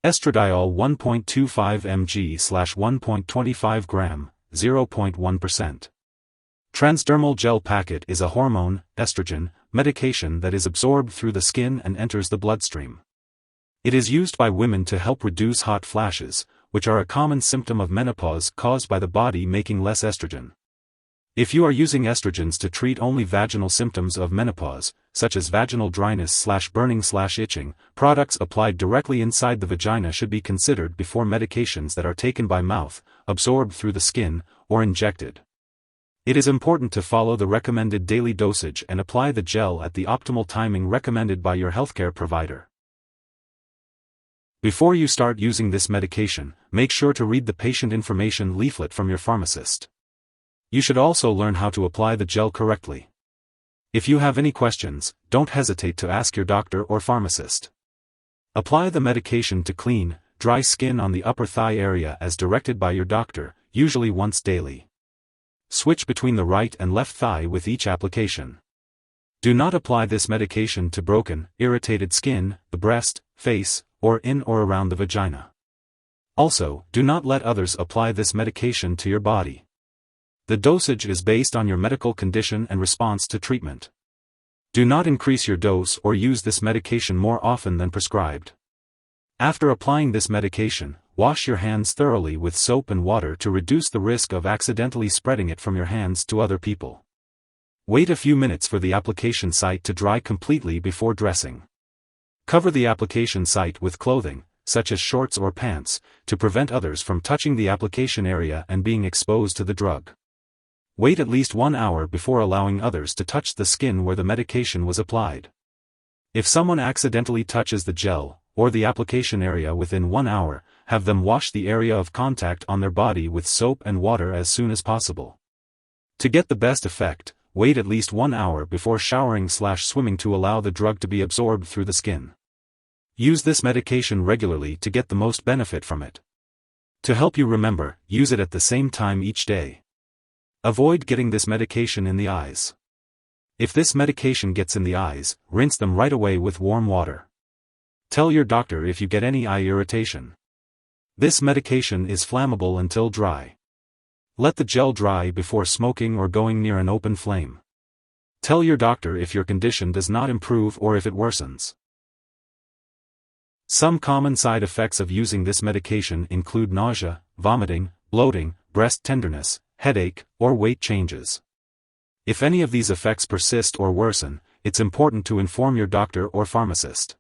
Estradiol 1.25 mg/1.25 gram, 0.1%. Transdermal Gel Packet is a hormone, estrogen, medication that is absorbed through the skin and enters the bloodstream. It is used by women to help reduce hot flashes, which are a common symptom of menopause caused by the body making less estrogen. If you are using estrogens to treat only vaginal symptoms of menopause, such as vaginal dryness/burning/itching, products applied directly inside the vagina should be considered before medications that are taken by mouth, absorbed through the skin, or injected. It is important to follow the recommended daily dosage and apply the gel at the optimal timing recommended by your healthcare provider. Before you start using this medication, make sure to read the patient information leaflet from your pharmacist. You should also learn how to apply the gel correctly. If you have any questions, don't hesitate to ask your doctor or pharmacist. Apply the medication to clean, dry skin on the upper thigh area as directed by your doctor, usually once daily. Switch between the right and left thigh with each application. Do not apply this medication to broken, irritated skin, the breast, face, or in or around the vagina. Also, do not let others apply this medication to your body. The dosage is based on your medical condition and response to treatment. Do not increase your dose or use this medication more often than prescribed. After applying this medication, wash your hands thoroughly with soap and water to reduce the risk of accidentally spreading it from your hands to other people. Wait a few minutes for the application site to dry completely before dressing. Cover the application site with clothing, such as shorts or pants, to prevent others from touching the application area and being exposed to the drug. Wait at least 1 hour before allowing others to touch the skin where the medication was applied. If someone accidentally touches the gel, or the application area within 1 hour, have them wash the area of contact on their body with soap and water as soon as possible. To get the best effect, wait at least 1 hour before showering/swimming to allow the drug to be absorbed through the skin. Use this medication regularly to get the most benefit from it. To help you remember, use it at the same time each day. Avoid getting this medication in the eyes. If this medication gets in the eyes, rinse them right away with warm water. Tell your doctor if you get any eye irritation. This medication is flammable until dry. Let the gel dry before smoking or going near an open flame. Tell your doctor if your condition does not improve or if it worsens. Some common side effects of using this medication include nausea, vomiting, bloating, breast tenderness, headache, or weight changes. If any of these effects persist or worsen, it's important to inform your doctor or pharmacist.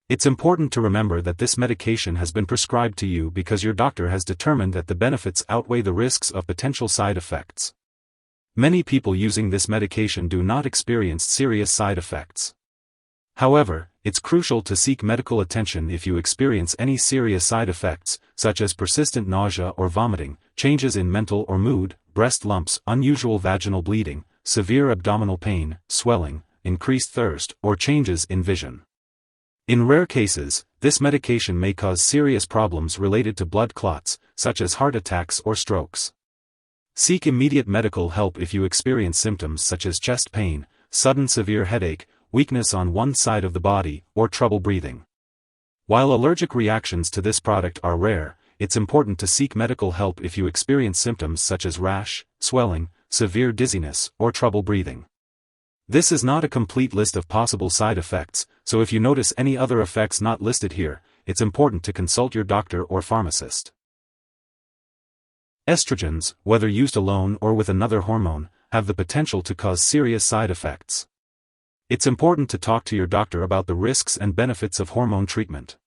It's important to remember that this medication has been prescribed to you because your doctor has determined that the benefits outweigh the risks of potential side effects. Many people using this medication do not experience serious side effects. However, it's crucial to seek medical attention if you experience any serious side effects, such as persistent nausea or vomiting, changes in mental or mood, breast lumps, unusual vaginal bleeding, severe abdominal pain, swelling, increased thirst, or changes in vision. In rare cases, this medication may cause serious problems related to blood clots, such as heart attacks or strokes. Seek immediate medical help if you experience symptoms such as chest pain, sudden severe headache, weakness on one side of the body, or trouble breathing. While allergic reactions to this product are rare, it's important to seek medical help if you experience symptoms such as rash, swelling, severe dizziness, or trouble breathing. This is not a complete list of possible side effects, so if you notice any other effects not listed here, it's important to consult your doctor or pharmacist. Estrogens, whether used alone or with another hormone, have the potential to cause serious side effects. It's important to talk to your doctor about the risks and benefits of hormone treatment.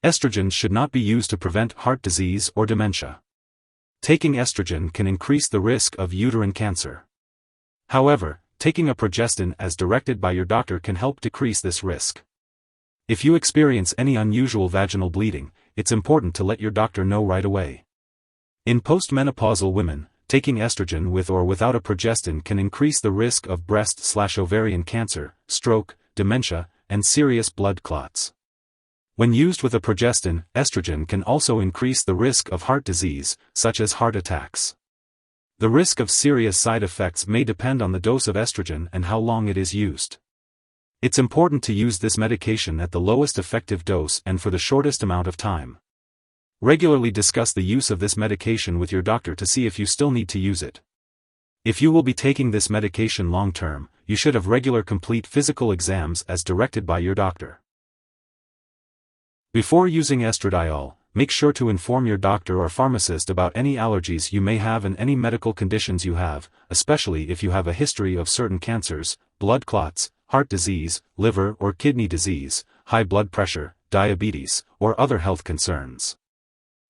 Estrogens should not be used to prevent heart disease or dementia. Taking estrogen can increase the risk of uterine cancer. However, taking a progestin as directed by your doctor can help decrease this risk. If you experience any unusual vaginal bleeding, it's important to let your doctor know right away. In postmenopausal women, taking estrogen with or without a progestin can increase the risk of breast/ovarian cancer, stroke, dementia, and serious blood clots. When used with a progestin, estrogen can also increase the risk of heart disease, such as heart attacks. The risk of serious side effects may depend on the dose of estrogen and how long it is used. It's important to use this medication at the lowest effective dose and for the shortest amount of time. Regularly discuss the use of this medication with your doctor to see if you still need to use it. If you will be taking this medication long-term, you should have regular complete physical exams as directed by your doctor. Before using estradiol, make sure to inform your doctor or pharmacist about any allergies you may have and any medical conditions you have, especially if you have a history of certain cancers, blood clots, heart disease, liver or kidney disease, high blood pressure, diabetes, or other health concerns.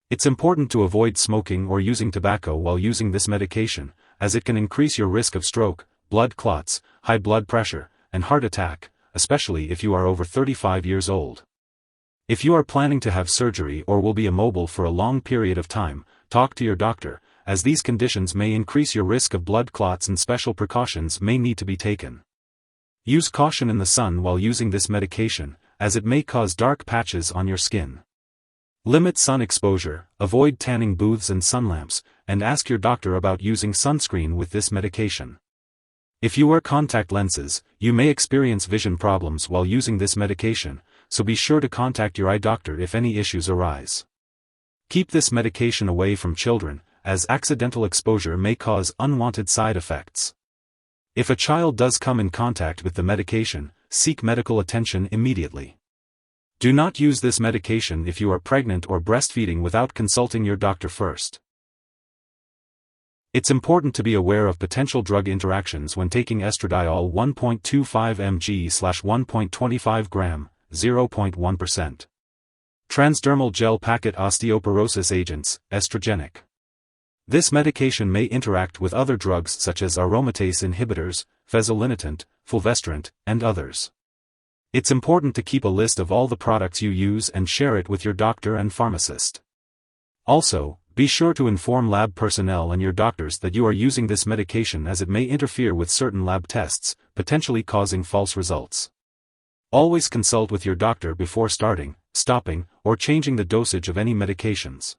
It's important to avoid smoking or using tobacco while using this medication, as it can increase your risk of stroke, blood clots, high blood pressure, and heart attack, especially if you are over 35 years old. If you are planning to have surgery or will be immobile for a long period of time, talk to your doctor, as these conditions may increase your risk of blood clots and special precautions may need to be taken. Use caution in the sun while using this medication, as it may cause dark patches on your skin. Limit sun exposure, avoid tanning booths and sun lamps, and ask your doctor about using sunscreen with this medication. If you wear contact lenses, you may experience vision problems while using this medication, so be sure to contact your eye doctor if any issues arise. Keep this medication away from children, as accidental exposure may cause unwanted side effects. If a child does come in contact with the medication, seek medical attention immediately. Do not use this medication if you are pregnant or breastfeeding without consulting your doctor first. It's important to be aware of potential drug interactions when taking estradiol 1.25 mg/1.25 gram, 0.1%. Transdermal Gel Packet Osteoporosis Agents, estrogenic. This medication may interact with other drugs such as aromatase inhibitors, fezolinetant, fulvestrant, and others. It's important to keep a list of all the products you use and share it with your doctor and pharmacist. Also, be sure to inform lab personnel and your doctors that you are using this medication, as it may interfere with certain lab tests, potentially causing false results. Always consult with your doctor before starting, stopping, or changing the dosage of any medications.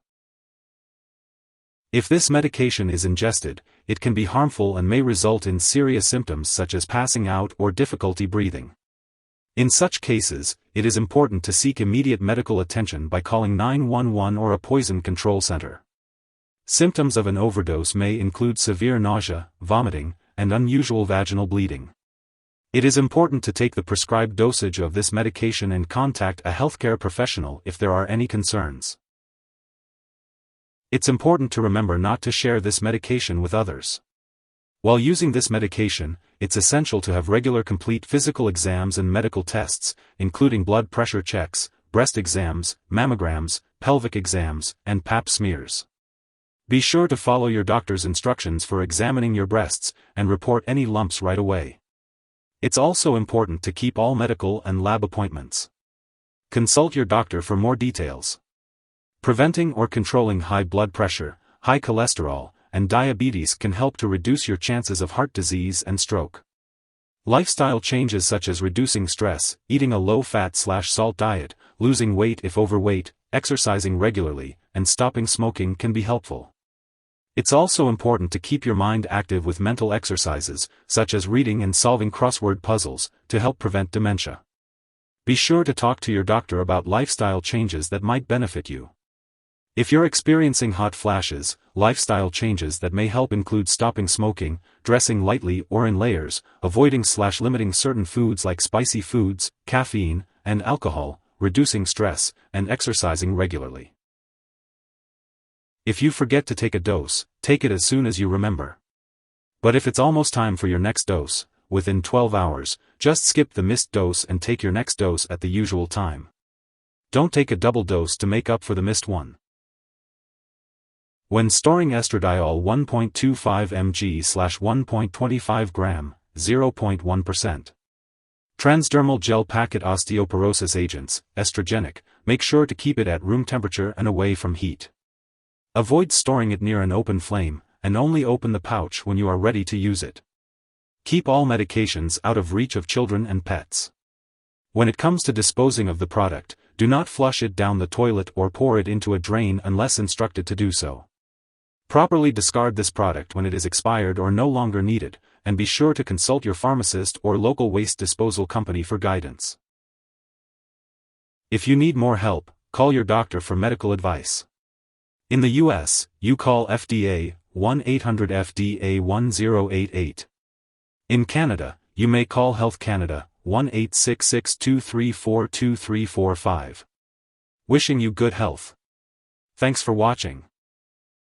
If this medication is ingested, it can be harmful and may result in serious symptoms such as passing out or difficulty breathing. In such cases, it is important to seek immediate medical attention by calling 911 or a poison control center. Symptoms of an overdose may include severe nausea, vomiting, and unusual vaginal bleeding. It is important to take the prescribed dosage of this medication and contact a healthcare professional if there are any concerns. It's important to remember not to share this medication with others. While using this medication, it's essential to have regular complete physical exams and medical tests, including blood pressure checks, breast exams, mammograms, pelvic exams, and pap smears. Be sure to follow your doctor's instructions for examining your breasts, and report any lumps right away. It's also important to keep all medical and lab appointments. Consult your doctor for more details. Preventing or controlling high blood pressure, high cholesterol, and diabetes can help to reduce your chances of heart disease and stroke. Lifestyle changes such as reducing stress, eating a low-fat/salt diet, losing weight if overweight, exercising regularly, and stopping smoking can be helpful. It's also important to keep your mind active with mental exercises, such as reading and solving crossword puzzles, to help prevent dementia. Be sure to talk to your doctor about lifestyle changes that might benefit you. If you're experiencing hot flashes, lifestyle changes that may help include stopping smoking, dressing lightly or in layers, avoiding/limiting certain foods like spicy foods, caffeine, and alcohol, reducing stress, and exercising regularly. If you forget to take a dose, take it as soon as you remember. But if it's almost time for your next dose, within 12 hours, just skip the missed dose and take your next dose at the usual time. Don't take a double dose to make up for the missed one. When storing estradiol 1.25 mg/1.25 gram, 0.1%. Transdermal Gel Packet Osteoporosis Agents, estrogenic, make sure to keep it at room temperature and away from heat. Avoid storing it near an open flame, and only open the pouch when you are ready to use it. Keep all medications out of reach of children and pets. When it comes to disposing of the product, do not flush it down the toilet or pour it into a drain unless instructed to do so. Properly discard this product when it is expired or no longer needed, and be sure to consult your pharmacist or local waste disposal company for guidance. If you need more help, call your doctor for medical advice. In the US, you call FDA 1-800-FDA-1088. In Canada, you may call Health Canada 1-866-234-2345. Wishing you good health. Thanks for watching.